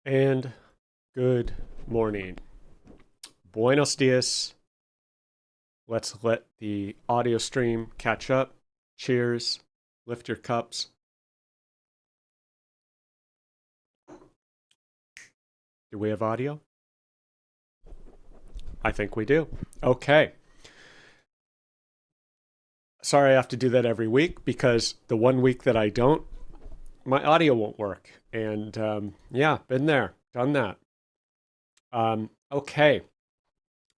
And good morning. Buenos dias. Let's let the audio stream catch up. Cheers. Lift your cups. Do we have audio? I think we do. Okay. Sorry I have to do that every week because the one week that I don't, my audio won't work. And yeah, been there, done that. Okay.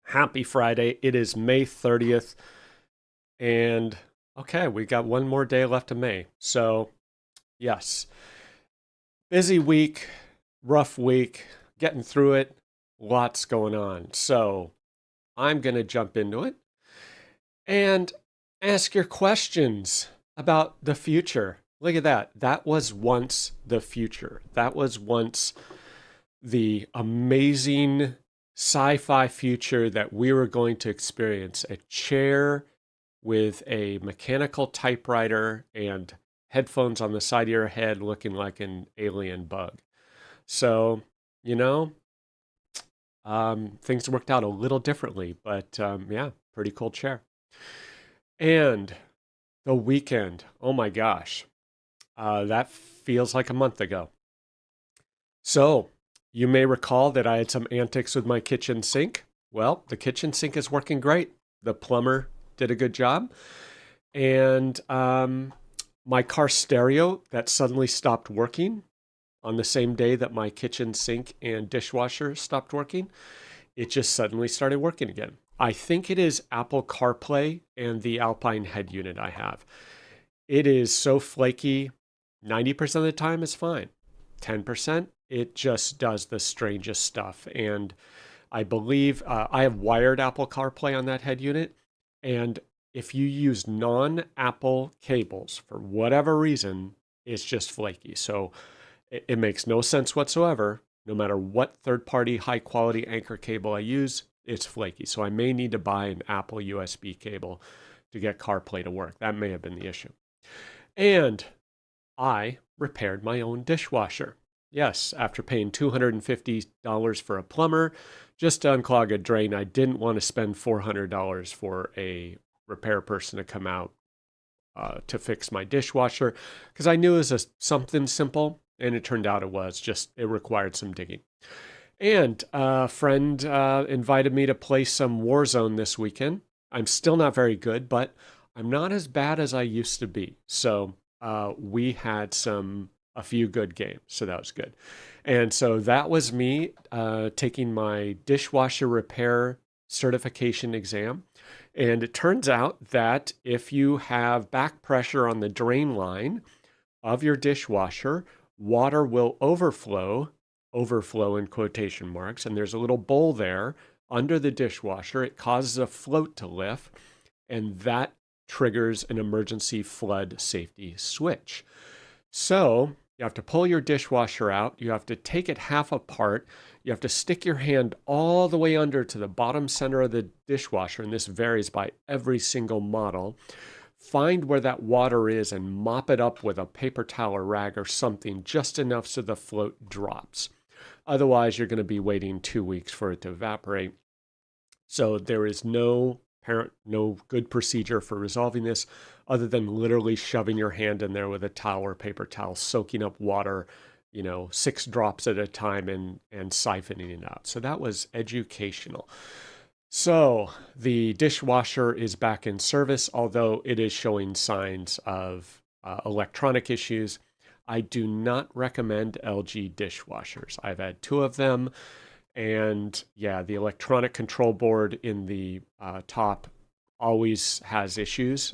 Happy Friday. It is May 30th. And okay, we got one more day left of May. So, yes. Busy week, rough week, getting through it, lots going on. So, I'm going to jump into it and ask your questions about the future. Look at that. That was once the future. That was once the amazing sci-fi future that we were going to experience. A chair with a mechanical typewriter and headphones on the side of your head looking like an alien bug. So, things worked out a little differently, but yeah, pretty cool chair. And the weekend, oh my gosh, that feels like a month ago. So, you may recall that I had some antics with my kitchen sink. Well, the kitchen sink is working great. The plumber did a good job. And my car stereo that suddenly stopped working on the same day that my kitchen sink and dishwasher stopped working, it just suddenly started working again. I think it is Apple CarPlay and the Alpine head unit I have. It is so flaky. 90% of the time is fine. 10%, it just does the strangest stuff. And I believe I have wired Apple CarPlay on that head unit. And if you use non-Apple cables for whatever reason, it's just flaky. So it makes no sense whatsoever. No matter what third-party high-quality Anchor cable I use, it's flaky. So I may need to buy an Apple USB cable to get CarPlay to work. That may have been the issue. And I repaired my own dishwasher. Yes, after paying $250 for a plumber just to unclog a drain, I didn't want to spend $400 for a repair person to come out to fix my dishwasher because I knew it was something simple, and it turned out it required some digging. And a friend invited me to play some Warzone this weekend. I'm still not very good, but I'm not as bad as I used to be. So we had a few good games, so that was good. And so that was me taking my dishwasher repair certification exam. And it turns out that if you have back pressure on the drain line of your dishwasher, water will overflow in quotation marks, and there's a little bowl there under the dishwasher. It causes a float to lift, and that triggers an emergency flood safety switch. So you have to pull your dishwasher out. You have to take it half apart. You have to stick your hand all the way under to the bottom center of the dishwasher, and this varies by every single model. Find where that water is and mop it up with a paper towel or rag or something, just enough so the float drops. Otherwise, you're going to be waiting 2 weeks for it to evaporate. So there is no good procedure for resolving this other than literally shoving your hand in there with a towel or paper towel, soaking up water, 6 drops at a time and siphoning it out. So that was educational. So the dishwasher is back in service, although it is showing signs of electronic issues. I do not recommend LG dishwashers. I've had 2 of them. And yeah, the electronic control board in the top always has issues.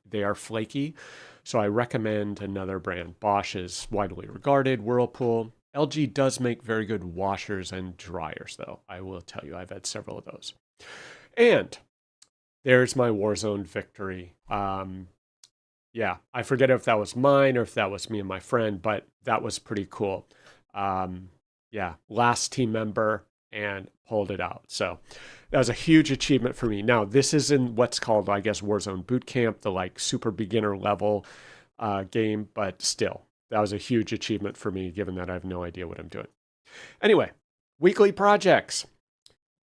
They are flaky. So I recommend another brand. Bosch is widely regarded, Whirlpool. LG does make very good washers and dryers, though. I will tell you, I've had several of those. And there's my Warzone victory. Yeah, I forget if that was mine or if that was me and my friend, but that was pretty cool. Yeah, last team member and pulled it out. So that was a huge achievement for me. Now, this is in what's called, I guess, Warzone Boot Camp, the like super beginner level game, but still, that was a huge achievement for me, given that I have no idea what I'm doing. Anyway, weekly projects.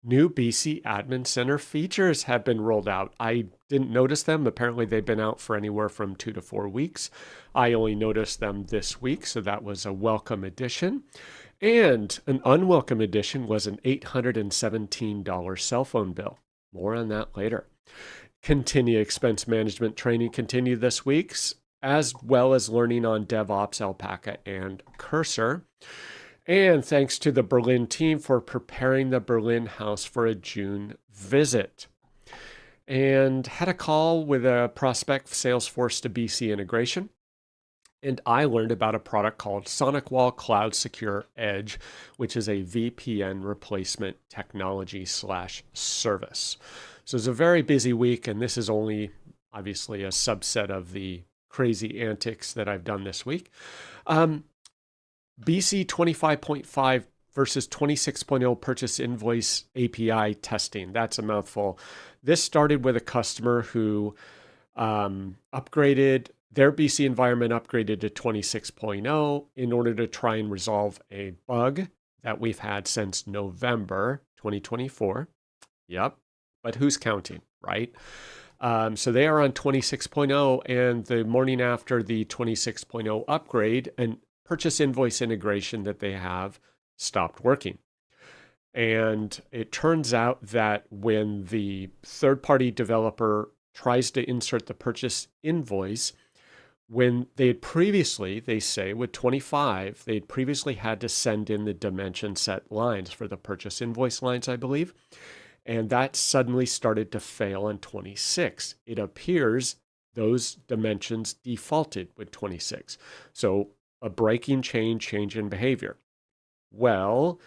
New BC Admin Center features have been rolled out. I didn't notice them. Apparently, they've been out for anywhere from 2 to 4 weeks. I only noticed them this week, so that was a welcome addition. And an unwelcome addition was an $817 cell phone bill. More on that later. Continue expense management training continued this week, as well as learning on DevOps, Alpaca, and Cursor. And thanks to the Berlin team for preparing the Berlin house for a June visit. And had a call with a prospect Salesforce to BC integration. And I learned about a product called SonicWall Cloud Secure Edge, which is a VPN replacement technology/service. So it's a very busy week, and this is only obviously a subset of the crazy antics that I've done this week. BC 25.5 versus 26.0 purchase invoice API testing. That's a mouthful. This started with a customer who upgraded their BC environment, upgraded to 26.0 in order to try and resolve a bug that we've had since November 2024. Yep, but who's counting, right? So they are on 26.0, and the morning after the 26.0 upgrade, an purchase invoice integration that they have stopped working. And it turns out that when the third-party developer tries to insert the purchase invoice, when they had previously, they say with 25, they had previously had to send in the dimension set lines for the purchase invoice lines, I believe. And that suddenly started to fail on 26. It appears those dimensions defaulted with 26. So a breaking change in behavior. Well,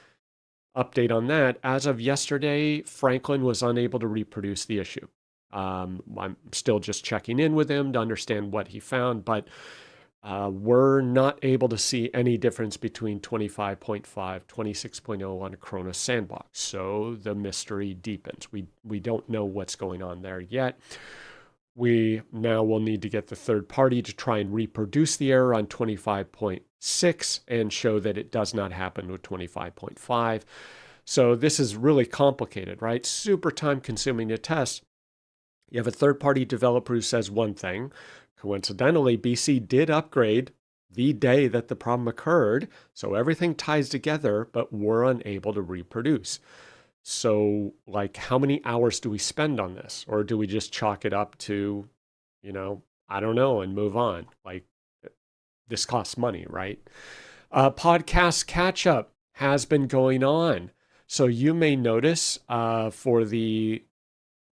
update on that. As of yesterday, Franklin was unable to reproduce the issue. I'm still just checking in with him to understand what he found, but we're not able to see any difference between 25.5, 26.0 on Acronis Sandbox. So the mystery deepens. We don't know what's going on there yet. We now will need to get the third party to try and reproduce the error on 25.6 and show that it does not happen with 25.5. So this is really complicated, right? Super time consuming to test. You have a third-party developer who says one thing. Coincidentally, BC did upgrade the day that the problem occurred, so everything ties together, but we're unable to reproduce. So, like, how many hours do we spend on this? Or do we just chalk it up to, I don't know, and move on? Like, this costs money, right? Podcast catch-up has been going on. So you may notice for the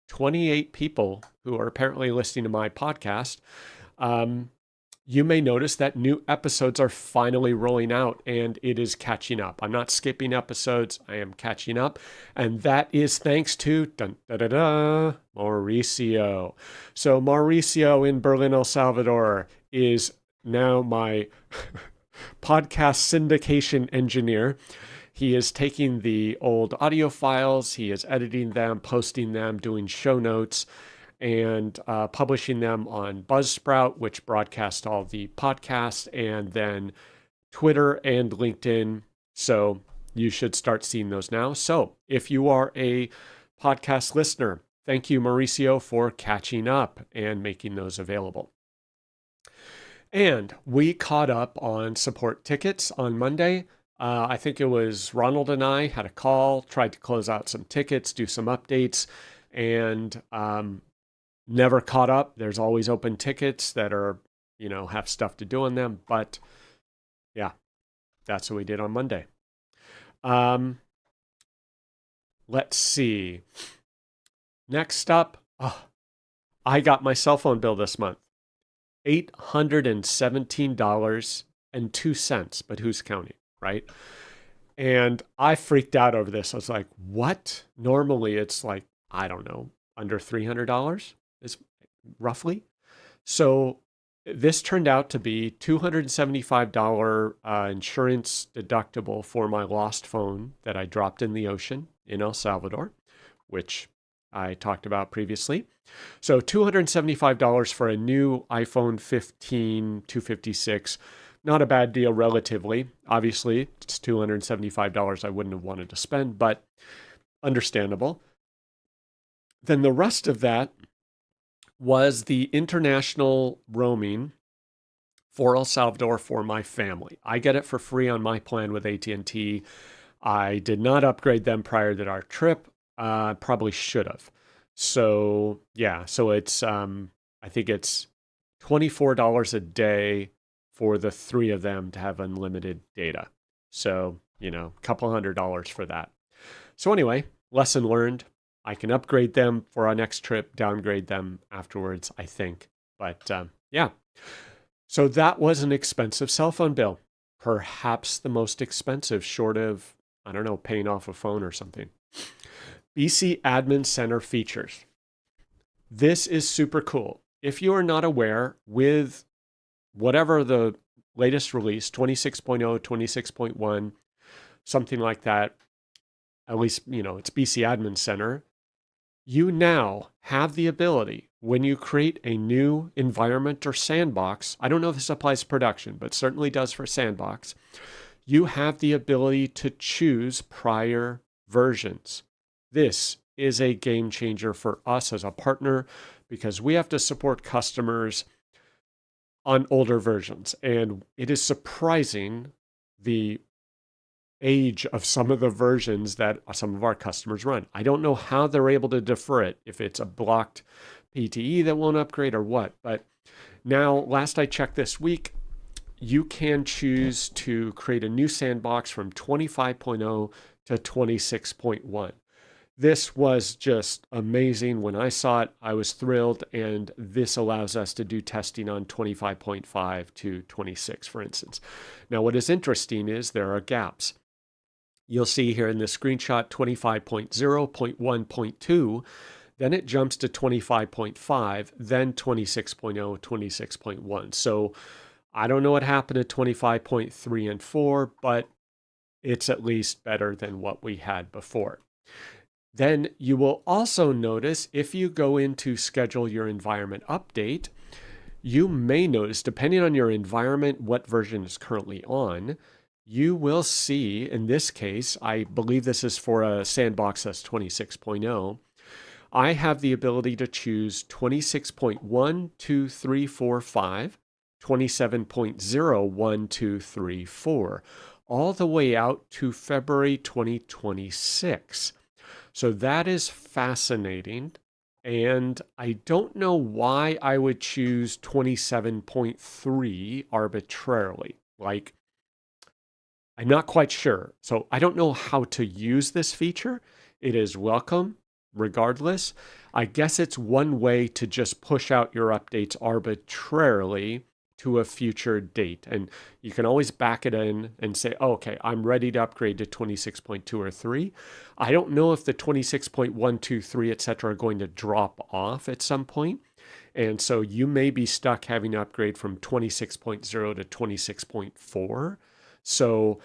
28 people who are apparently listening to my podcast, you may notice that new episodes are finally rolling out and it is catching up. I'm not skipping episodes, I am catching up. And that is thanks to Mauricio. So Mauricio in Berlin, El Salvador is now my podcast syndication engineer. He is taking the old audio files, he is editing them, posting them, doing show notes, and publishing them on Buzzsprout, which broadcasts all the podcasts, and then Twitter and LinkedIn. So you should start seeing those now. So if you are a podcast listener, thank you, Mauricio, for catching up and making those available. And we caught up on support tickets on Monday. I think it was Ronald and I had a call, tried to close out some tickets, do some updates, and never caught up. There's always open tickets that are, have stuff to do on them. But yeah, that's what we did on Monday. Let's see. Next up, I got my cell phone bill this month. $817.02, but who's counting, right? And I freaked out over this. I was like, what? Normally it's like, I don't know, under $300 is roughly. So this turned out to be $275 insurance deductible for my lost phone that I dropped in the ocean in El Salvador, which I talked about previously. So $275 for a new iPhone 15 256. Not a bad deal relatively. Obviously, it's $275 I wouldn't have wanted to spend, but understandable. Then the rest of that was the international roaming for El Salvador for my family. I get it for free on my plan with AT&T. I did not upgrade them prior to our trip. Probably should have. So yeah, so it's I think it's $24 a day for the three of them to have unlimited data. So, a couple $100 for that. So anyway, lesson learned. I can upgrade them for our next trip, downgrade them afterwards, I think. But yeah, so that was an expensive cell phone bill. Perhaps the most expensive, short of, I don't know, paying off a phone or something. BC Admin Center features. This is super cool. If you are not aware, with whatever the latest release, 26.0, 26.1, something like that, at least, it's BC Admin Center, you now have the ability, when you create a new environment or sandbox, I don't know if this applies to production, but certainly does for sandbox, you have the ability to choose prior versions. This is a game changer for us as a partner because we have to support customers on older versions. And it is surprising the age of some of the versions that some of our customers run. I don't know how they're able to defer it, if it's a blocked PTE that won't upgrade or what. But now, last I checked this week, you can choose to create a new sandbox from 25.0 to 26.1. This was just amazing. When I saw it, I was thrilled, and this allows us to do testing on 25.5 to 26, for instance. Now, what is interesting is there are gaps. You'll see here in this screenshot 25.0.1.2, then it jumps to 25.5, then 26.0, 26.1. So I don't know what happened at 25.3 and 4, but it's at least better than what we had before. Then you will also notice if you go into schedule your environment update, you may notice, depending on your environment, what version is currently on, you will see, in this case, I believe this is for a sandbox that's 26.0, I have the ability to choose 26.1, 2, 3, 4, 5, 27.0, 1, 2, 3, 4, all the way out to February 2026. So that is fascinating. And I don't know why I would choose 27.3 arbitrarily. Like, I'm not quite sure. So I don't know how to use this feature. It is welcome regardless. I guess it's one way to just push out your updates arbitrarily to a future date. And you can always back it in and say, oh, okay, I'm ready to upgrade to 26.2 or 3. I don't know if the 26.1, 2, 3, et cetera, are going to drop off at some point. And so you may be stuck having to upgrade from 26.0 to 26.4. So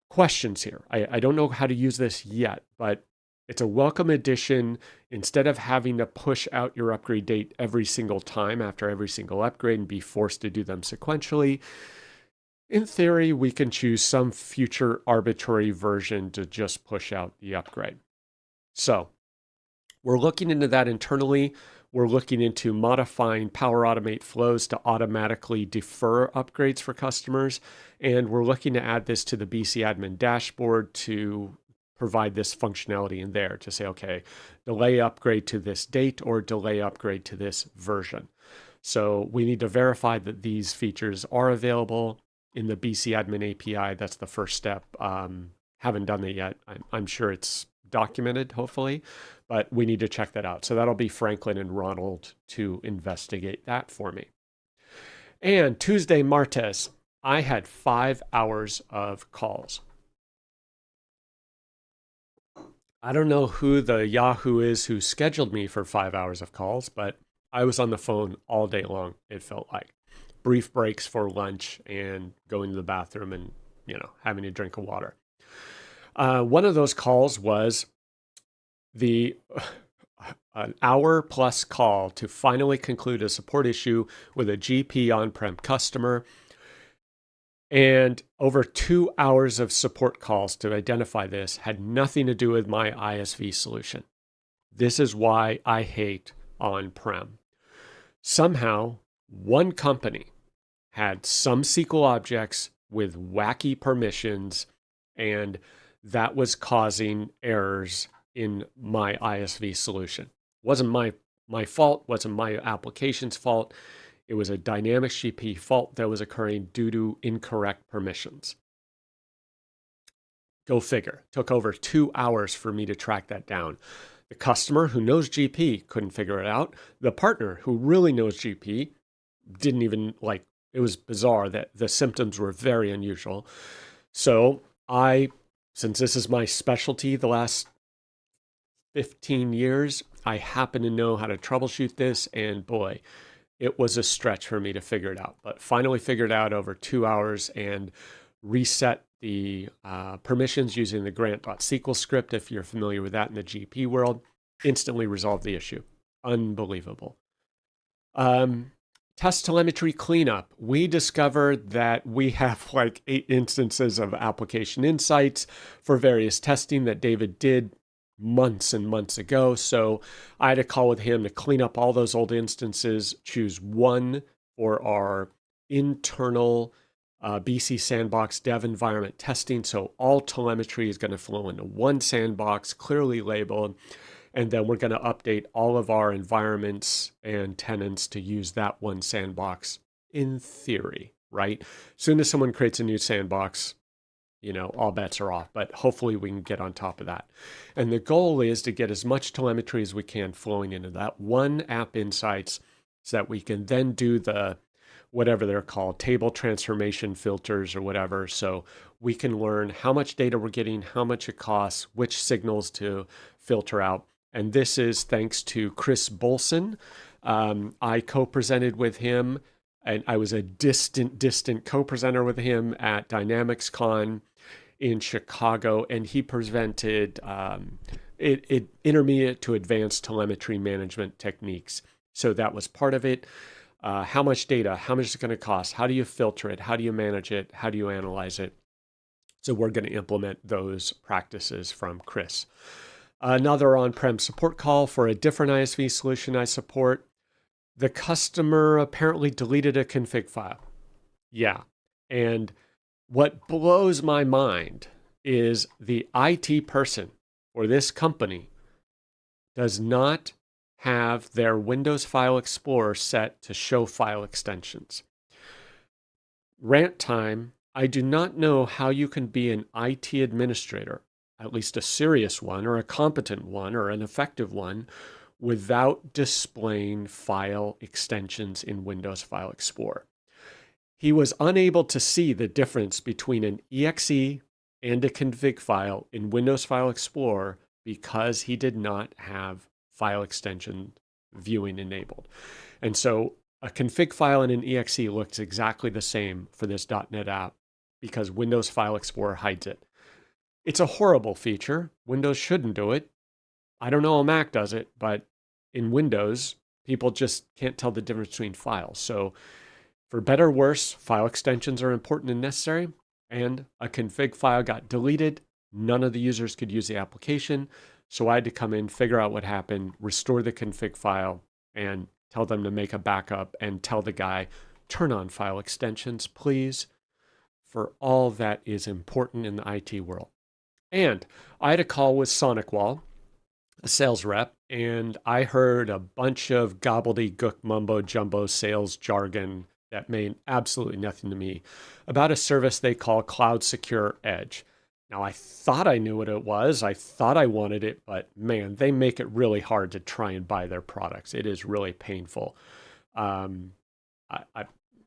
questions here. I don't know how to use this yet, but it's a welcome addition. Instead of having to push out your upgrade date every single time after every single upgrade and be forced to do them sequentially, in theory, we can choose some future arbitrary version to just push out the upgrade. So we're looking into that internally. We're looking into modifying Power Automate flows to automatically defer upgrades for customers. And we're looking to add this to the BC Admin dashboard to provide this functionality in there to say, okay, delay upgrade to this date or delay upgrade to this version. So we need to verify that these features are available in the BC Admin API. That's the first step. Haven't done that yet. I'm sure it's documented, hopefully, but we need to check that out. So that'll be Franklin and Ronald to investigate that for me. And Tuesday, martes, I had 5 hours of calls. I don't know who the Yahoo is who scheduled me for 5 hours of calls, but I was on the phone all day long, it felt like. Brief breaks for lunch and going to the bathroom and, having a drink of water. One of those calls was an hour plus call to finally conclude a support issue with a GP on-prem customer, and over 2 hours of support calls to identify this had nothing to do with my ISV solution. This is why I hate on-prem. Somehow, one company had some SQL objects with wacky permissions, and that was causing errors in my ISV solution. Wasn't my fault, wasn't my application's fault. It was a Dynamics GP fault that was occurring due to incorrect permissions. Go figure. Took over 2 hours for me to track that down. The customer who knows GP couldn't figure it out. The partner who really knows GP didn't even it was bizarre that the symptoms were very unusual. So since this is my specialty the last 15 years, I happen to know how to troubleshoot this, and boy, it was a stretch for me to figure it out. But finally figured it out over 2 hours and reset the permissions using the grant.sql script, if you're familiar with that in the GP world. Instantly resolved the issue. Unbelievable. Test telemetry cleanup. We discovered that we have 8 instances of application insights for various testing that David did months and months ago. So I had a call with him to clean up all those old instances, choose one for our internal BC Sandbox dev environment testing. So all telemetry is going to flow into one sandbox, clearly labeled. And then we're going to update all of our environments and tenants to use that one sandbox in theory, right? As soon as someone creates a new sandbox, all bets are off, but hopefully we can get on top of that. And the goal is to get as much telemetry as we can flowing into that one app insights so that we can then do the, whatever they're called, table transformation filters or whatever. So we can learn how much data we're getting, how much it costs, which signals to filter out. And this is thanks to Chris Bolson. I co-presented with him, and I was a distant co-presenter with him at DynamicsCon in Chicago, and he presented intermediate to advanced telemetry management techniques. So that was part of it. How much data, how much is it going to cost? How do you filter it? How do you manage it? How do you analyze it? So we're going to implement those practices from Chris. Another on-prem support call for a different ISV solution I support. The customer apparently deleted a config file. Yeah. And what blows my mind is the IT person for this company does not have their Windows File Explorer set to show file extensions. Rant time. I do not know how you can be an IT administrator, at least a serious one or a competent one or an effective one, without displaying file extensions in Windows File Explorer. He was unable to see the difference between an exe and a config file in Windows File Explorer because he did not have file extension viewing enabled. And so a config file and an exe looks exactly the same for this .NET app because Windows File Explorer hides it. It's a horrible feature. Windows shouldn't do it. I don't know how Mac does it, but in Windows, people just can't tell the difference between files. So for better or worse, file extensions are important and necessary, and a config file got deleted. None of the users could use the application, so I had to come in, figure out what happened, restore the config file, and tell them to make a backup and tell the guy, turn on file extensions, please, for all that is important in the IT world. And I had a call with SonicWall, a sales rep, and I heard a bunch of gobbledygook mumbo jumbo sales jargon that made absolutely nothing to me about a service they call Cloud Secure Edge. Now, I thought I knew what it was. I thought I wanted it, but man, they make it really hard to try and buy their products. It is really painful. I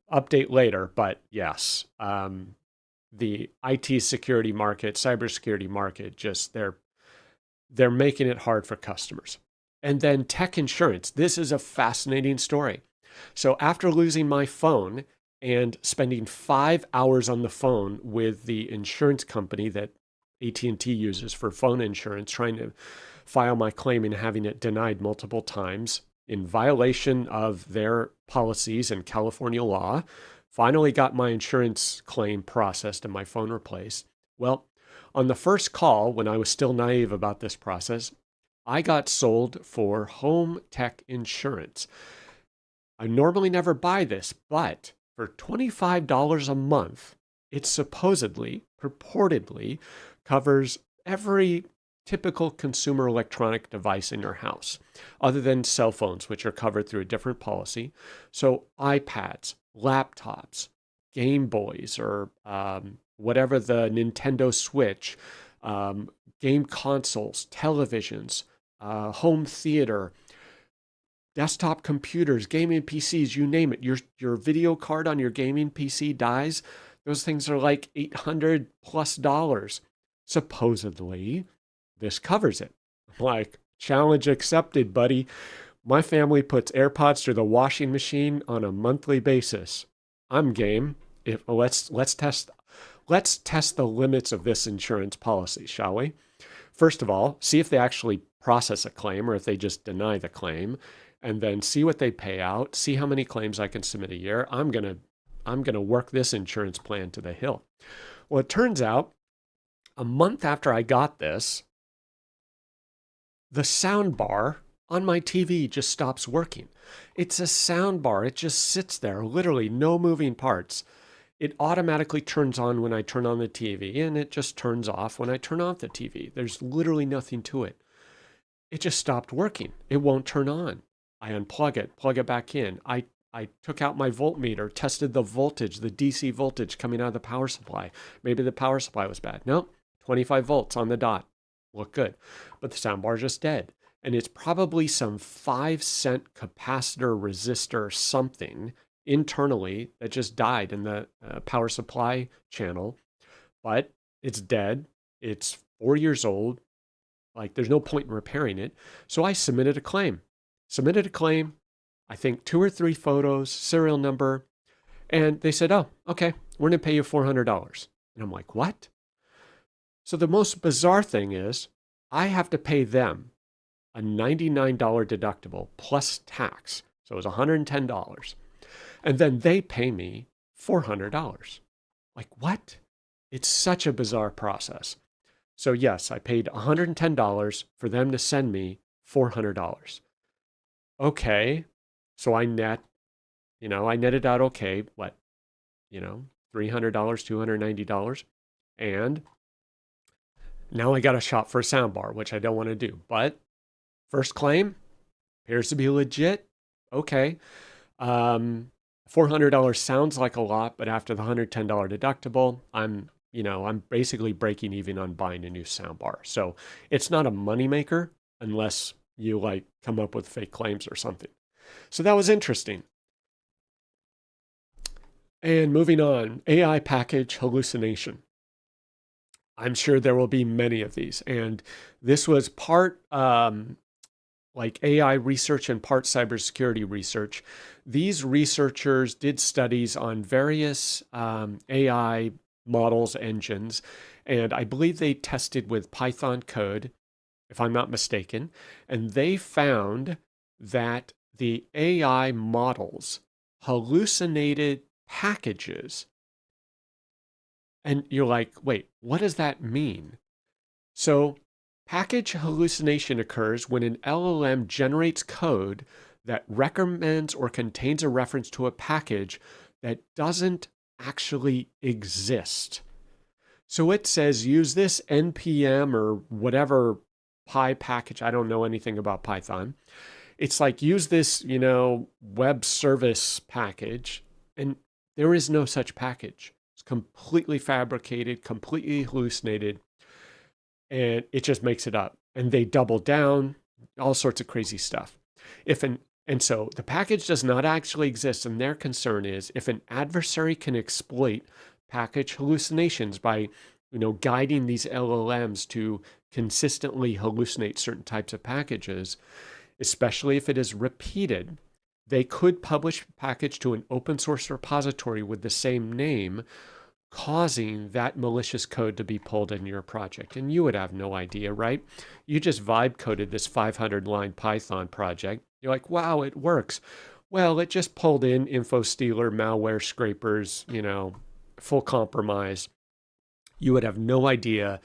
update later, but yes, the IT security market, cybersecurity market, just they're making it hard for customers. And then tech insurance. This is a fascinating story. So after losing my phone and spending 5 hours on the phone with the insurance company that AT&T uses for phone insurance, trying to file my claim and having it denied multiple times in violation of their policies and California law, finally got my insurance claim processed and my phone replaced. Well, on the first call, when I was still naive about this process, I got sold for home tech insurance. I normally never buy this, but for $25 a month, it supposedly, purportedly, covers every typical consumer electronic device in your house, other than cell phones, which are covered through a different policy. So iPads, laptops, Game Boys, or whatever the Nintendo Switch, game consoles, televisions, home theater, desktop computers, gaming PCs, you name it. Your video card on your gaming PC dies. Those things are like $800+ supposedly. This covers it. I'm like, challenge accepted, buddy. My family puts AirPods through the washing machine on a monthly basis. I'm game. Let's test the limits of this insurance policy, shall we? First of all, see if they actually process a claim or if they just deny the claim, and then see what they pay out, see how many claims I can submit a year. I'm gonna work this insurance plan to the hill. Well, it turns out a month after I got this, the sound bar on my TV just stops working. It's a sound bar. It just sits there, literally no moving parts. It automatically turns on when I turn on the TV, and it just turns off when I turn off the TV. There's literally nothing to it. It just stopped working. It won't turn on. I unplug it, plug it back in. I took out my voltmeter, tested the voltage, the DC voltage coming out of the power supply. Maybe the power supply was bad. No, 25 volts on the dot. Look good. But the soundbar just dead. And it's probably some 5-cent capacitor resistor something internally that just died in the power supply channel. But it's dead. It's 4 years old. Like, there's no point in repairing it. So I submitted a claim. I think 2 or 3 photos, serial number, and they said, oh, okay, we're going to pay you $400. And I'm like, what? So the most bizarre thing is I have to pay them a $99 deductible plus tax. So it was $110. And then they pay me $400. Like, what? It's such a bizarre process. So yes, I paid $110 for them to send me $400. Okay, so I netted out okay, what, $300, $290. And now I got to shop for a soundbar, which I don't want to do. But first claim appears to be legit. Okay. $400 sounds like a lot, but after the $110 deductible, I'm basically breaking even on buying a new soundbar. So it's not a moneymaker unless you come up with fake claims or something. So that was interesting. And moving on, AI package hallucination. I'm sure there will be many of these. And this was part like AI research and part cybersecurity research. These researchers did studies on various AI models, engines, and I believe they tested with Python code, if I'm not mistaken, and they found that the AI models hallucinated packages. And you're like, wait, what does that mean? So, package hallucination occurs when an LLM generates code that recommends or contains a reference to a package that doesn't actually exist. So it says use this npm or whatever Py package. I don't know anything about Python. It's like use this, web service package, and there is no such package. It's completely fabricated, completely hallucinated, and it just makes it up. And they double down, all sorts of crazy stuff. And so the package does not actually exist, and their concern is if an adversary can exploit package hallucinations by, guiding these LLMs to consistently hallucinate certain types of packages, especially if it is repeated, they could publish a package to an open source repository with the same name, causing that malicious code to be pulled in your project. And you would have no idea, right? You just vibe coded this 500-line Python project. You're like, wow, it works. Well, it just pulled in info stealer, malware scrapers, full compromise. You would have no idea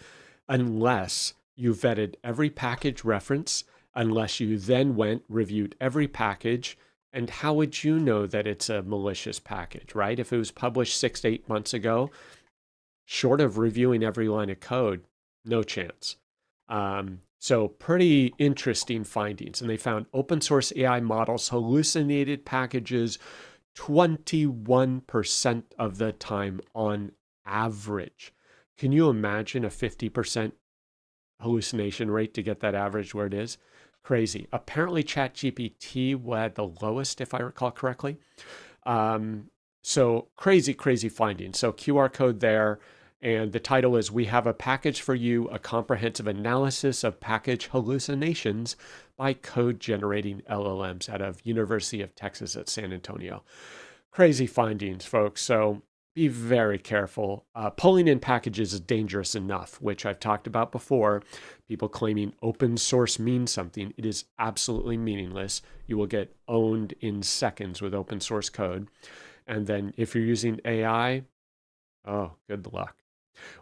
unless you vetted every package reference, unless you then went, reviewed every package. And how would you know that it's a malicious package, right? If it was published 6 to 8 months ago, short of reviewing every line of code, no chance. So pretty interesting findings. And they found open source AI models hallucinated packages 21% of the time on average. Can you imagine a 50% hallucination rate to get that average where it is? Crazy. Apparently, ChatGPT had the lowest, if I recall correctly. So crazy, crazy findings. So QR code there. And the title is We Have a Package for You, a comprehensive analysis of package hallucinations by code generating LLMs out of University of Texas at San Antonio. Crazy findings, folks. So be very careful. Pulling in packages is dangerous enough, which I've talked about before. People claiming open source means something. It is absolutely meaningless. You will get owned in seconds with open source code. And then if you're using AI, oh, good luck.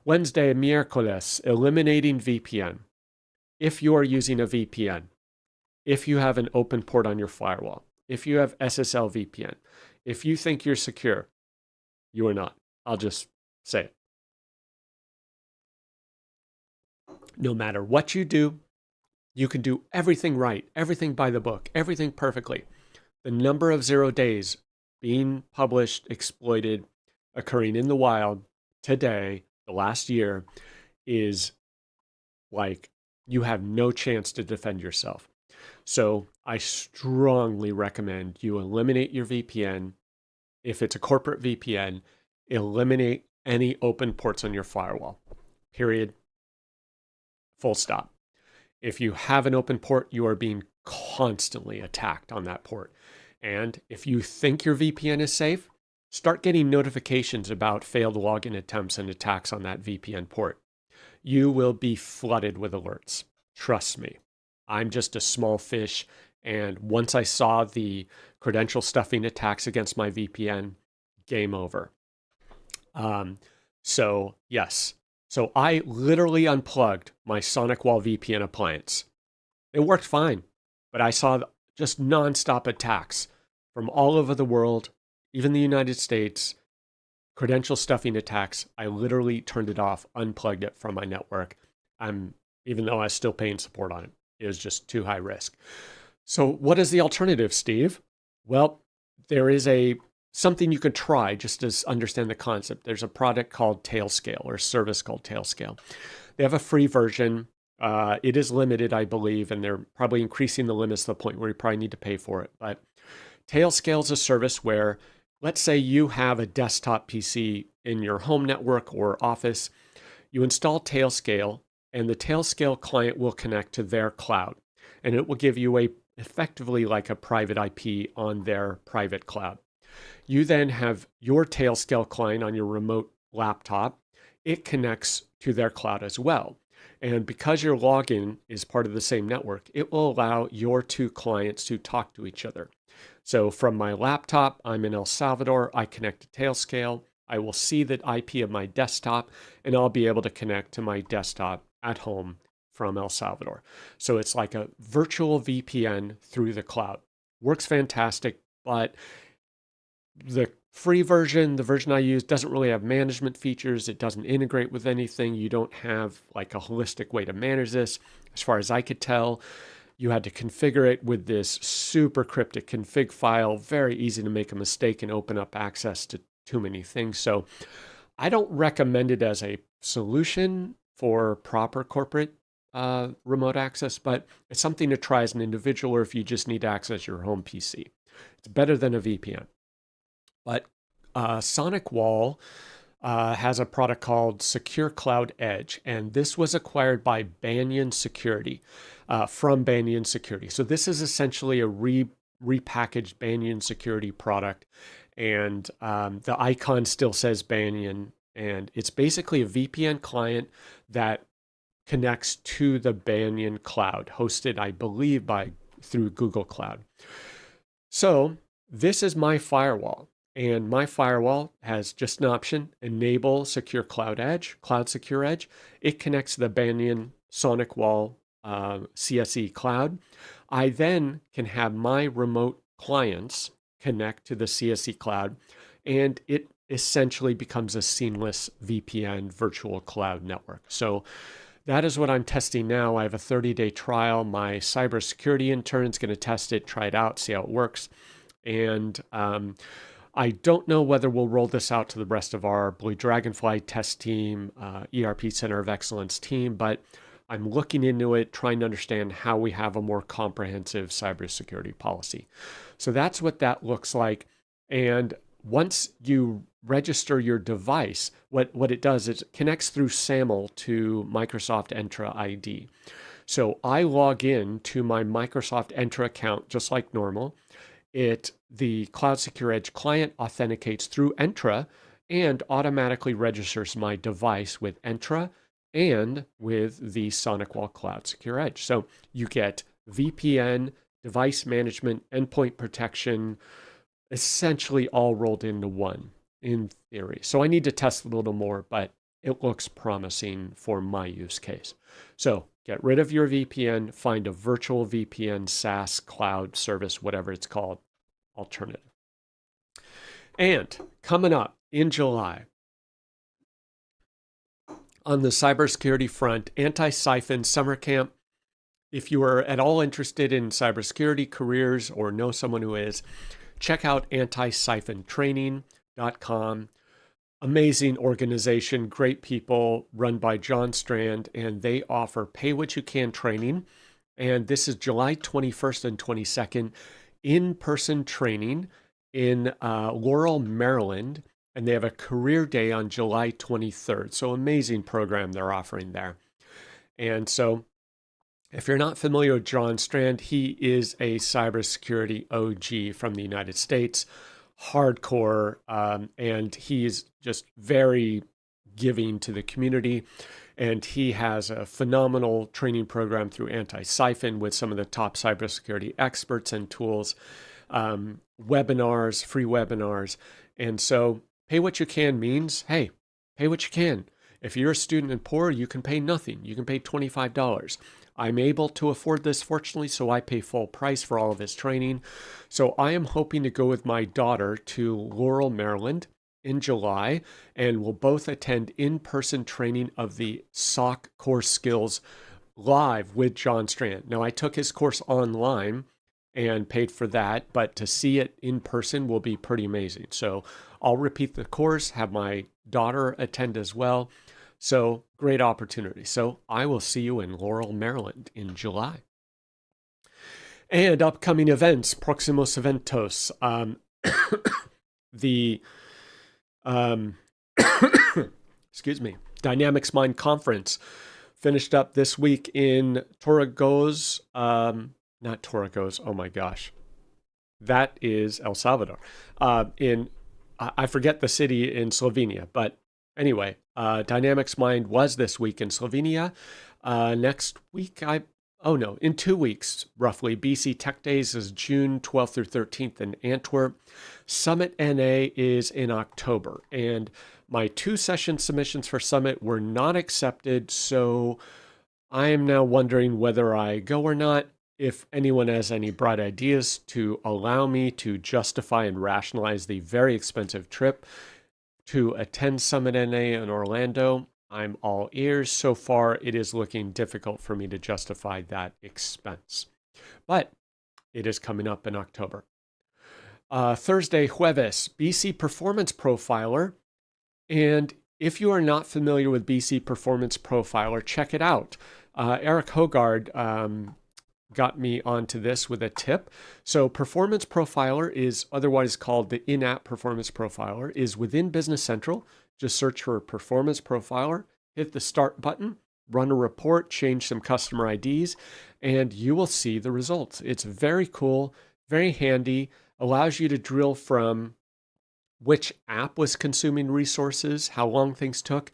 Wednesday, miércoles, eliminating VPN. If you are using a VPN, if you have an open port on your firewall, if you have SSL VPN, if you think you're secure, you are not. I'll just say it. No matter what you do, you can do everything right, everything by the book, everything perfectly. The number of 0 days being published, exploited, occurring in the wild today, the last year, is like you have no chance to defend yourself. So I strongly recommend you eliminate your VPN. If it's a corporate VPN, eliminate any open ports on your firewall. Period. Full stop. If you have an open port, you are being constantly attacked on that port. And if you think your VPN is safe, start getting notifications about failed login attempts and attacks on that VPN port. You will be flooded with alerts. Trust me. I'm just a small fish. And once I saw the credential stuffing attacks against my VPN, game over. So yes. So I literally unplugged my SonicWall VPN appliance. It worked fine, but I saw just nonstop attacks from all over the world, even the United States, credential stuffing attacks. I literally turned it off, unplugged it from my network. Even though I was still paying support on it, it was just too high risk. So what is the alternative, Steve? Well, there is something you can try just to understand the concept. There's a product called Tailscale, or a service called Tailscale. They have a free version. It is limited, I believe, and they're probably increasing the limits to the point where you probably need to pay for it. But Tailscale is a service where let's say you have a desktop PC in your home network or office. You install Tailscale, and the Tailscale client will connect to their cloud, and it will give you effectively like a private IP on their private cloud. You then have your Tailscale client on your remote laptop. It connects to their cloud as well. And because your login is part of the same network, it will allow your two clients to talk to each other. So from my laptop, I'm in El Salvador, I connect to Tailscale. I will see the IP of my desktop, and I'll be able to connect to my desktop at home from El Salvador. So it's like a virtual VPN through the cloud. Works fantastic, but the free version, the version I use, doesn't really have management features. It doesn't integrate with anything. You don't have like a holistic way to manage this. As far as I could tell, you had to configure it with this super cryptic config file. Very easy to make a mistake and open up access to too many things. So I don't recommend it as a solution for proper corporate remote access, but it's something to try as an individual or if you just need to access your home PC. It's better than a VPN. But SonicWall has a product called Secure Cloud Edge, and this was acquired by Banyan Security from Banyan Security. So this is essentially a repackaged Banyan Security product, and the icon still says Banyan, and it's basically a VPN client that connects to the Banyan cloud, hosted, I believe, through Google Cloud. So this is my firewall. And my firewall has just an option, enable Secure Cloud Edge, Cloud Secure Edge. It connects to the Banyan SonicWall CSE cloud. I then can have my remote clients connect to the CSE cloud, and it essentially becomes a seamless VPN virtual cloud network. So that is what I'm testing now. I have a 30-day trial. My cybersecurity intern is going to test it, try it out, see how it works. And I don't know whether we'll roll this out to the rest of our Blue Dragonfly test team, ERP Center of Excellence team, but I'm looking into it, trying to understand how we have a more comprehensive cybersecurity policy. So that's what that looks like. And once you register your device, what it does is it connects through SAML to Microsoft Entra ID. So I log in to my Microsoft Entra account just like normal. The Cloud Secure Edge client authenticates through Entra and automatically registers my device with Entra and with the SonicWall Cloud Secure Edge. So you get VPN, device management, endpoint protection, essentially all rolled into one in theory. So I need to test a little more, but it looks promising for my use case. So get rid of your VPN, find a virtual VPN, SaaS, cloud service, whatever it's called, alternative. And coming up in July, on the cybersecurity front, Anti-Siphon Summer Camp. If you are at all interested in cybersecurity careers or know someone who is, check out antisiphotraining.com. Amazing organization, great people, run by John Strand, and they offer pay what you can training. And this is July 21st and 22nd, in-person training in Laurel, Maryland. And they have a career day on July 23rd. So amazing program they're offering there. And so if you're not familiar with John Strand, he is a cybersecurity OG from the United States, hardcore, and he's just very giving to the community. And he has a phenomenal training program through Anti-Siphon with some of the top cybersecurity experts and tools, webinars, free webinars. And so pay what you can means, hey, pay what you can. If you're a student and poor, you can pay nothing. You can pay $25. I'm able to afford this, fortunately, so I pay full price for all of his training. So I am hoping to go with my daughter to Laurel, Maryland in July, and we'll both attend in-person training of the SOC core skills live with John Strand. Now, I took his course online and paid for that, but to see it in person will be pretty amazing. So I'll repeat the course, have my daughter attend as well. So great opportunity. So I will see you in Laurel, Maryland in July. And upcoming events, Proximos Eventos. The um, excuse me, Dynamics Mind Conference finished up this week in Torregoz, not Torregoz, oh my gosh. That is El Salvador. I forget the city in Slovenia, but anyway, Dynamics Mind was this week in Slovenia. Next week, in 2 weeks, roughly, BC Tech Days is June 12th through 13th in Antwerp. Summit NA is in October. And my 2-session submissions for Summit were not accepted, so I am now wondering whether I go or not. If anyone has any bright ideas to allow me to justify and rationalize the very expensive trip to attend Summit NA in Orlando, I'm all ears. So far, it is looking difficult for me to justify that expense. But it is coming up in October. Thursday, Jueves, BC Performance Profiler. And if you are not familiar with BC Performance Profiler, check it out. Eric Hogard got me onto this with a tip. So Performance Profiler is otherwise called the in-app Performance Profiler, is within Business Central. Just search for Performance Profiler, hit the start button, run a report, change some customer IDs, and you will see the results. It's very cool, very handy, allows you to drill from which app was consuming resources, how long things took,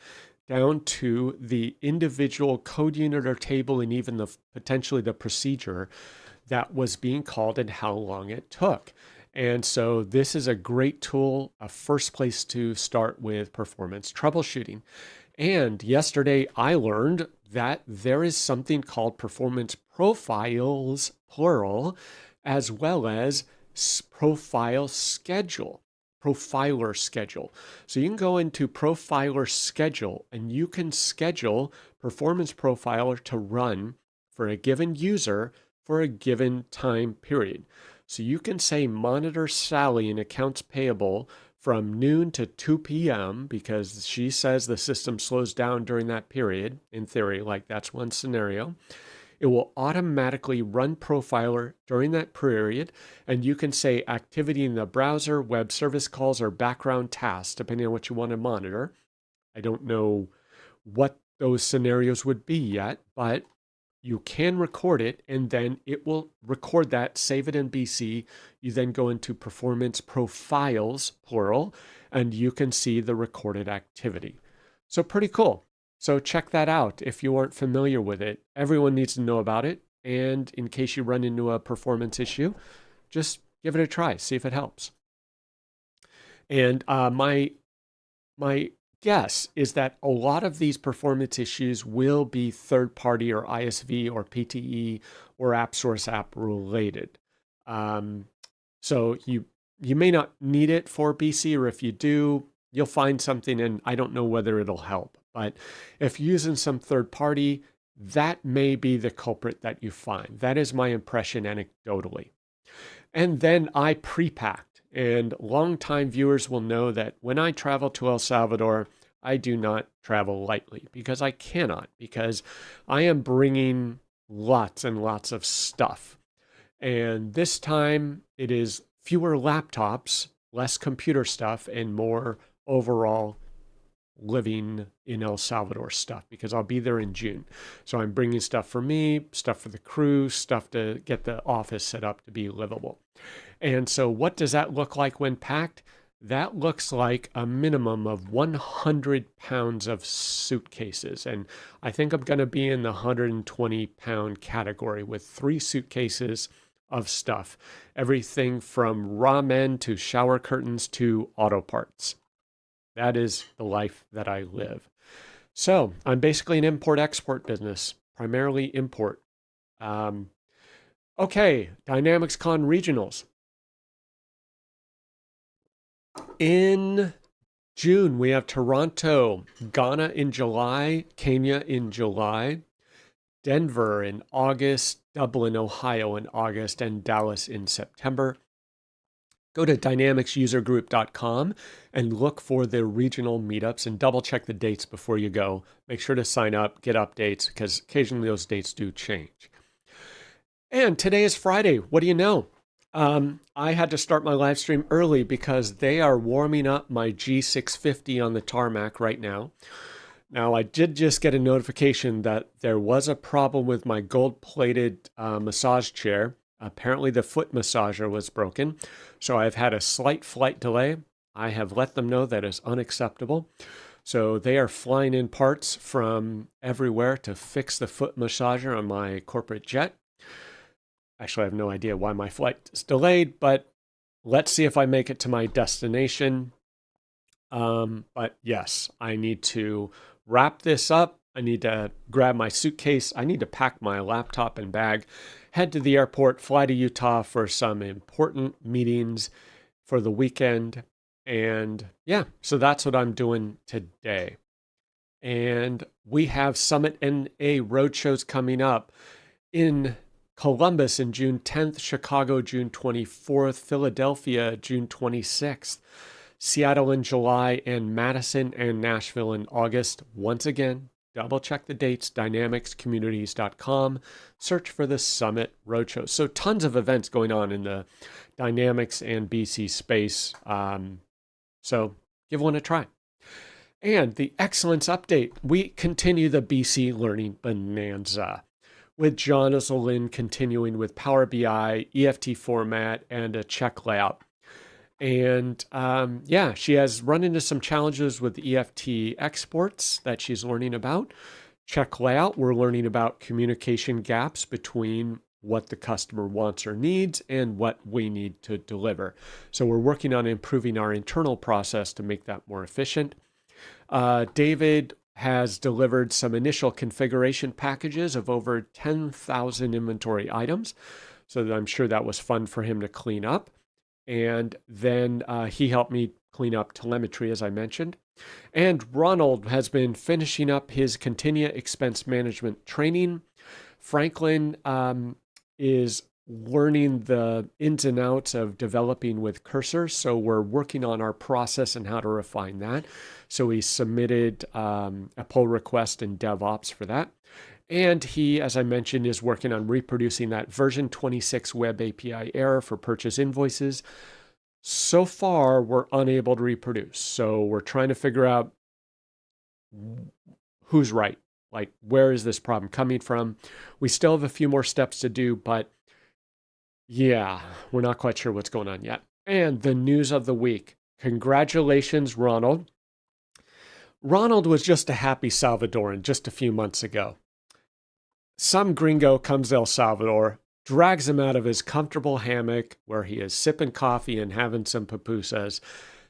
down to the individual code unit or table and even potentially the procedure that was being called and how long it took. And so this is a great tool, a first place to start with performance troubleshooting. And yesterday I learned that there is something called performance profiles, plural, as well as profiler schedule. So you can go into Profiler Schedule and you can schedule Performance Profiler to run for a given user for a given time period. So you can say monitor Sally in accounts payable from noon to 2 p.m. because she says the system slows down during that period. In theory, like that's one scenario. It will automatically run Profiler during that period, and you can say activity in the browser, web service calls, or background tasks, depending on what you want to monitor. I don't know what those scenarios would be yet, but you can record it, and then it will record that, save it in BC. You then go into Performance Profiles, plural, and you can see the recorded activity. So pretty cool. So check that out if you aren't familiar with it. Everyone needs to know about it. And in case you run into a performance issue, just give it a try, see if it helps. And my guess is that a lot of these performance issues will be third-party or ISV or PTE or AppSource app related. So you may not need it for BC, or if you do, you'll find something, and I don't know whether it'll help. But if you're using some third party, that may be the culprit that you find. That is my impression anecdotally. And then I pre-packed. And longtime viewers will know that when I travel to El Salvador, I do not travel lightly because I cannot, because I am bringing lots and lots of stuff. And this time it is fewer laptops, less computer stuff, and more overall living in El Salvador stuff, because I'll be there in June. So I'm bringing stuff for me, stuff for the crew, stuff to get the office set up to be livable. And so what does that look like when packed? That looks like a minimum of 100 pounds of suitcases. And I think I'm going to be in the 120-pound category with 3 suitcases of stuff. Everything from ramen to shower curtains to auto parts. That is the life that I live. So I'm basically an import-export business, primarily import. Okay, Dynamics Con regionals. In June, we have Toronto, Ghana in July, Kenya in July, Denver in August, Dublin, Ohio in August, and Dallas in September. Go to dynamicsusergroup.com and look for the regional meetups and double check the dates before you go. Make sure to sign up, get updates, because occasionally those dates do change. And today is Friday. What do you know? I had to start my live stream early because they are warming up my G650 on the tarmac right now. Now, I did just get a notification that there was a problem with my gold-plated massage chair. Apparently, the foot massager was broken, so I've had a slight flight delay. I have let them know that is unacceptable. So they are flying in parts from everywhere to fix the foot massager on my corporate jet. Actually, I have no idea why my flight is delayed, but let's see if I make it to my destination. But yes, I need to wrap this up. I need to grab my suitcase. I need to pack my laptop and bag, head to the airport, fly to Utah for some important meetings for the weekend. And yeah, so that's what I'm doing today. And we have Summit NA roadshows coming up in Columbus in June 10th, Chicago June 24th, Philadelphia June 26th, Seattle in July, and Madison and Nashville in August. Once again, double check the dates, dynamicscommunities.com. Search for the Summit Roadshow. So tons of events going on in the Dynamics and BC space. So give one a try. And the Excellence Update. We continue the BC Learning Bonanza with John Oslin continuing with Power BI, EFT format, and a check layout. And yeah, she has run into some challenges with EFT exports that she's learning about. Check layout, we're learning about communication gaps between what the customer wants or needs and what we need to deliver. So we're working on improving our internal process to make that more efficient. David has delivered some initial configuration packages of over 10,000 inventory items. So I'm sure that was fun for him to clean up. And then he helped me clean up telemetry, as I mentioned. And Ronald has been finishing up his Continia expense management training. Franklin is learning the ins and outs of developing with Cursor. So we're working on our process and how to refine that. So he submitted a pull request in DevOps for that. And he, as I mentioned, is working on reproducing that version 26 web API error for purchase invoices. So far, we're unable to reproduce. So we're trying to figure out who's right. Like, where is this problem coming from? We still have a few more steps to do, but yeah, we're not quite sure what's going on yet. And the news of the week. Congratulations, Ronald. Ronald was just a happy Salvadoran just a few months ago. Some gringo comes to El Salvador, drags him out of his comfortable hammock where he is sipping coffee and having some pupusas,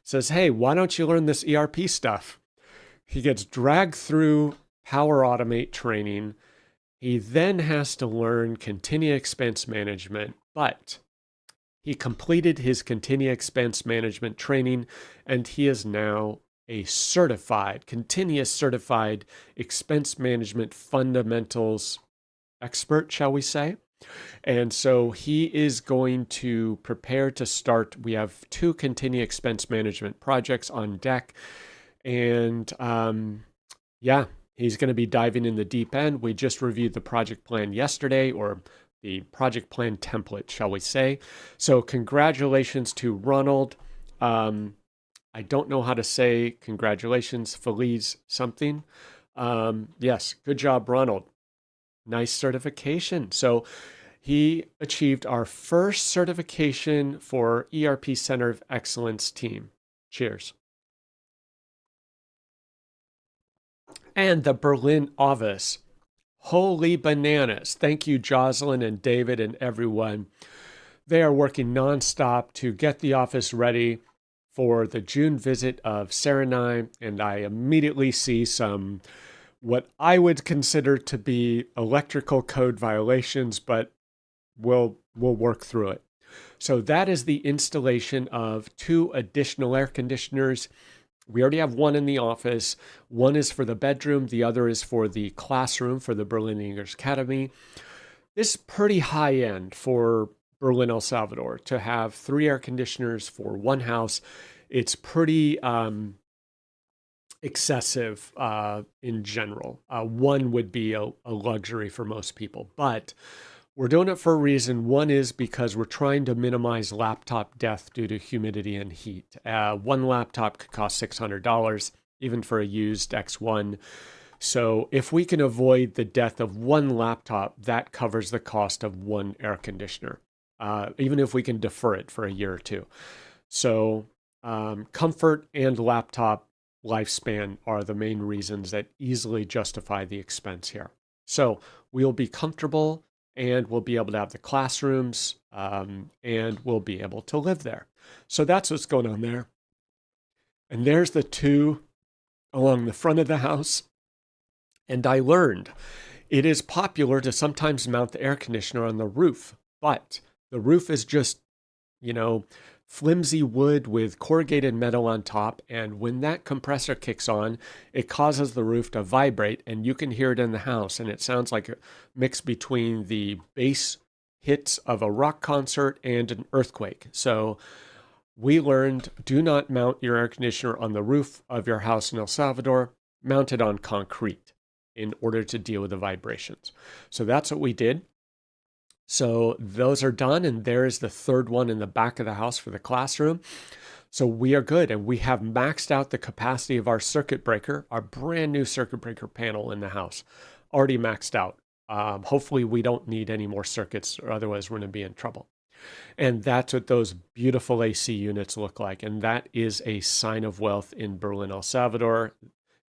says, hey, why don't you learn this ERP stuff? He gets dragged through Power Automate training. He then has to learn Continia expense management, but he completed his Continia expense management training, and he is now a Continia certified expense management fundamentals expert, shall we say. And so he is going to prepare to start. We have 2 Continia expense management projects on deck. And yeah, he's going to be diving in the deep end. We just reviewed the project plan yesterday, or the project plan template, shall we say. So congratulations to Ronald. I don't know how to say congratulations, Feliz something. Yes, good job, Ronald. Nice certification. So he achieved our first certification for ERP Center of Excellence team. Cheers. And the Berlin office. Holy bananas. Thank you, Jocelyn and David and everyone. They are working nonstop to get the office ready for the June visit of Saranai, and I immediately see some what I would consider to be electrical code violations, but we'll work through it. So that is the installation of 2 additional air conditioners. We already have one in the office. One is for the bedroom. The other is for the classroom for the Berlin English Academy. This is pretty high end for Berlin, El Salvador, to have 3 air conditioners for one house. It's pretty excessive in general. One would be a luxury for most people, but We're doing it for a reason. One is because we're trying to minimize laptop death due to humidity and heat. One laptop could cost $600, even for a used X1. So if we can avoid the death of one laptop, that covers the cost of one air conditioner, even if we can defer it for a year or two. So comfort and laptop lifespan are the main reasons that easily justify the expense here. So we'll be comfortable and we'll be able to have the classrooms and we'll be able to live there. So that's what's going on there. And there's the two along the front of the house. And I learned it is popular to sometimes mount the air conditioner on the roof, but the roof is just, flimsy wood with corrugated metal on top. And when that compressor kicks on, it causes the roof to vibrate and you can hear it in the house. And it sounds like a mix between the bass hits of a rock concert and an earthquake. So we learned, do not mount your air conditioner on the roof of your house in El Salvador, mount it on concrete in order to deal with the vibrations. So that's what we did. So those are done, and there is the third one in the back of the house for the classroom. So we are good, and we have maxed out the capacity of our circuit breaker, our brand new circuit breaker panel in the house, already maxed out. Hopefully we don't need any more circuits, or otherwise we're going to be in trouble. And that's what those beautiful AC units look like. And that is a sign of wealth in Berlin, El Salvador.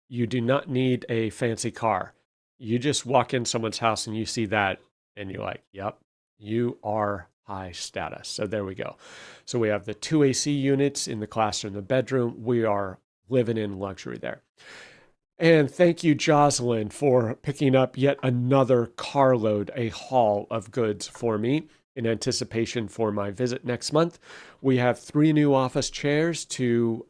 You do not need a fancy car. You just walk in someone's house and you see that and you're like, yep, you are high status. So there we go. So we have the two AC units in the classroom, the bedroom. We are living in luxury there. And thank you, Jocelyn, for picking up yet another carload, a haul of goods for me in anticipation for my visit next month. We have 3 new office chairs to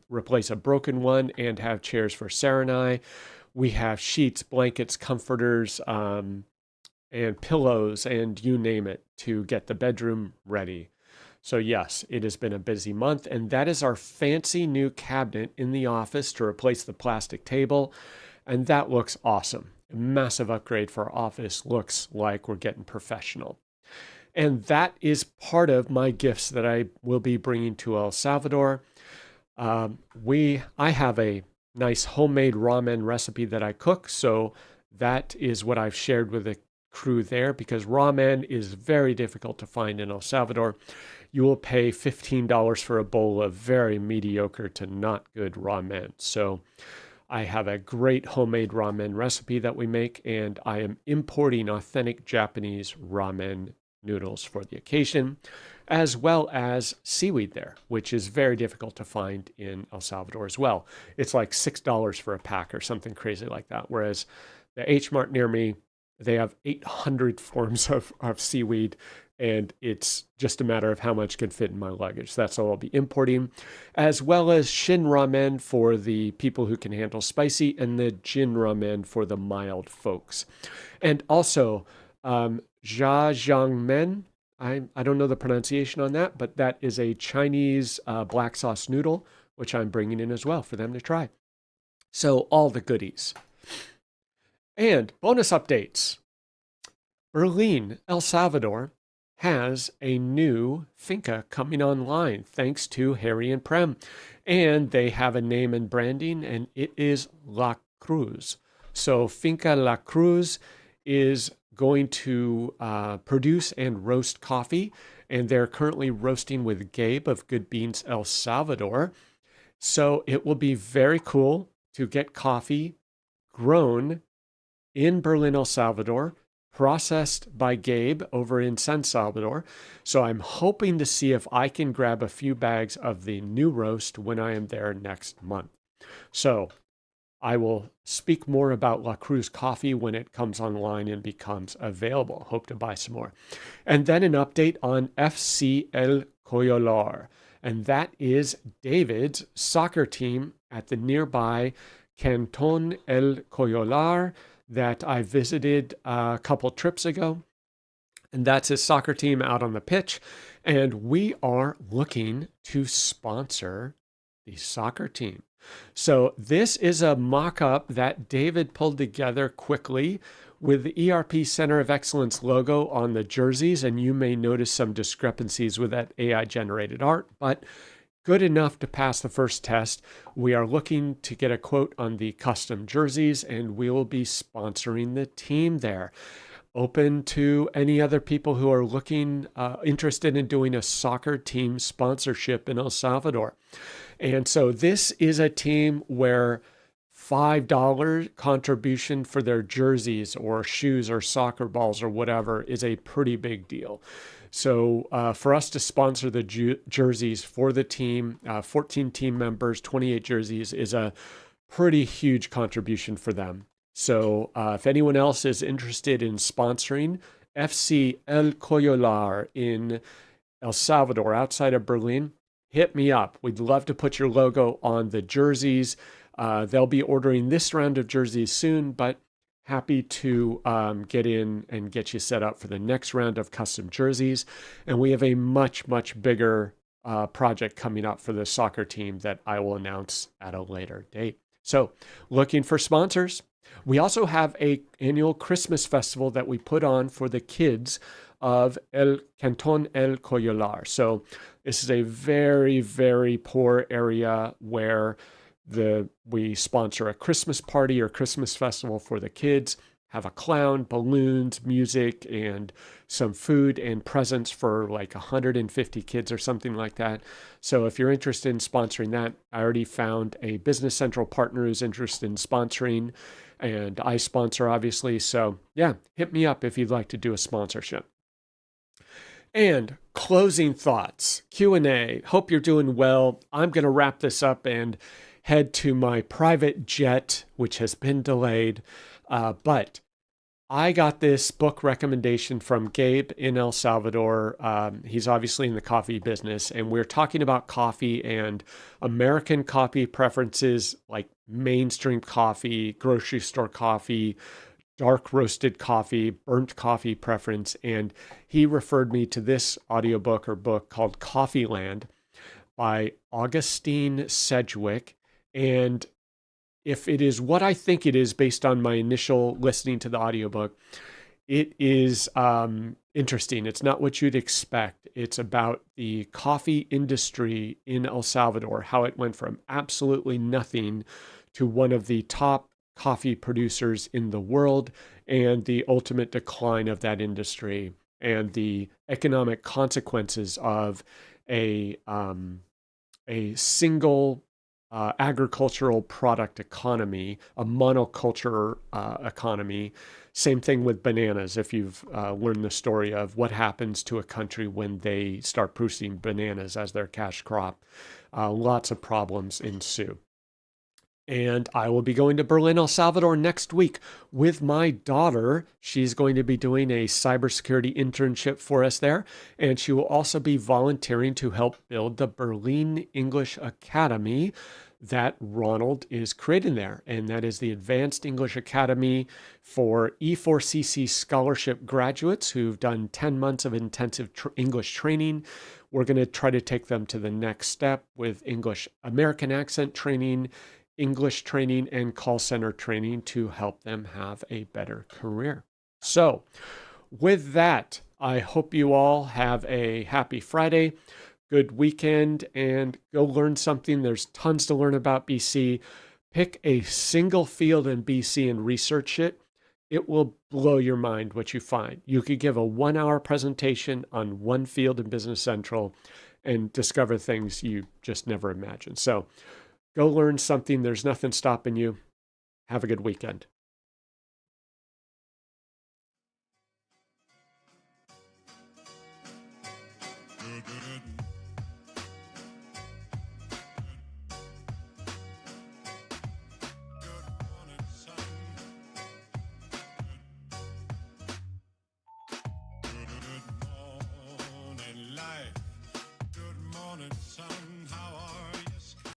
replace a broken one and have chairs for Sarah and I. We have sheets, blankets, comforters, and pillows, and you name it, to get the bedroom ready. So yes, it has been a busy month, and that is our fancy new cabinet in the office to replace the plastic table, and that looks awesome. A massive upgrade for our office. Looks like we're getting professional. And that is part of my gifts that I will be bringing to El Salvador. I have a nice homemade ramen recipe that I cook, so that is what I've shared with the crew there, because ramen is very difficult to find in El Salvador. You will pay $15 for a bowl of very mediocre to not good ramen. So I have a great homemade ramen recipe that we make, and I am importing authentic Japanese ramen noodles for the occasion, as well as seaweed there, which is very difficult to find in El Salvador as well. It's like $6 for a pack or something crazy like that. Whereas the H Mart near me, they have 800 forms of seaweed, and it's just a matter of how much can fit in my luggage. That's all I'll be importing, as well as Shin Ramen for the people who can handle spicy, and the Jin Ramen for the mild folks. And also, Jjajangmyeon, I don't know the pronunciation on that, but that is a Chinese black sauce noodle, which I'm bringing in as well for them to try. So all the goodies. And bonus updates. Berlin, El Salvador has a new finca coming online thanks to Harry and Prem. And they have a name and branding, and it is La Cruz. So Finca La Cruz is going to produce and roast coffee, and they're currently roasting with Gabe of Good Beans El Salvador. So it will be very cool to get coffee grown in Berlin, El Salvador, processed by Gabe over in San Salvador. So I'm hoping to see if I can grab a few bags of the new roast when I am there next month. So I will speak more about La Cruz coffee when it comes online and becomes available. Hope to buy some more. And then an update on FC El Coyolar. And that is David's soccer team at the nearby Canton El Coyolar that I visited a couple trips ago. And that's his soccer team out on the pitch. And we are looking to sponsor the soccer team. So this is a mock-up that David pulled together quickly with the ERP Center of Excellence logo on the jerseys, and you may notice some discrepancies with that AI-generated art, but good enough to pass the first test. We are looking to get a quote on the custom jerseys, and we will be sponsoring the team there. Open to any other people who are looking, interested in doing a soccer team sponsorship in El Salvador. And so this is a team where $5 contribution for their jerseys or shoes or soccer balls or whatever is a pretty big deal. So for us to sponsor the jerseys for the team, 14 team members, 28 jerseys, is a pretty huge contribution for them. So if anyone else is interested in sponsoring FC El Coyolar in El Salvador, outside of Berlin, hit me up. We'd love to put your logo on the jerseys. They'll be ordering this round of jerseys soon, but happy to get in and get you set up for the next round of custom jerseys. And we have a much, much bigger project coming up for the soccer team that I will announce at a later date. So looking for sponsors. We also have an annual Christmas festival that we put on for the kids of El Canton El Coyolar. So this is a very, very poor area where we sponsor a Christmas party or Christmas festival for the kids, have a clown, balloons, music, and some food and presents for like 150 kids or something like that. So if you're interested in sponsoring that, I already found a Business Central partner who's interested in sponsoring, and I sponsor, obviously. So yeah, hit me up if you'd like to do a sponsorship. And closing thoughts, Q&A. Hope you're doing well. I'm going to wrap this up and head to my private jet, which has been delayed. But I got this book recommendation from Gabe in El Salvador. He's obviously in the coffee business, and we're talking about coffee and American coffee preferences, like mainstream coffee, grocery store coffee, dark roasted coffee, burnt coffee preference. And he referred me to this audiobook or book called Coffee Land by Augustine Sedgwick. And if it is what I think it is based on my initial listening to the audiobook, it is interesting. It's not what you'd expect. It's about the coffee industry in El Salvador, how it went from absolutely nothing to one of the top coffee producers in the world, and the ultimate decline of that industry and the economic consequences of a single agricultural product economy, a monoculture economy. Same thing with bananas. If you've learned the story of what happens to a country when they start producing bananas as their cash crop, lots of problems ensue. And I will be going to Berlin, El Salvador next week with my daughter. She's going to be doing a cybersecurity internship for us there. And she will also be volunteering to help build the Berlin English Academy that Ronald is creating there. And that is the Advanced English Academy for E4CC scholarship graduates who've done 10 months of intensive English training. We're going to try to take them to the next step with English American accent training, English training, and call center training to help them have a better career. So with that, I hope you all have a happy Friday, good weekend, and go learn something. There's tons to learn about BC. Pick a single field in BC and research it. It will blow your mind what you find. You could give a 1-hour presentation on one field in Business Central and discover things you just never imagined. So go learn something. There's nothing stopping you. Have a good weekend.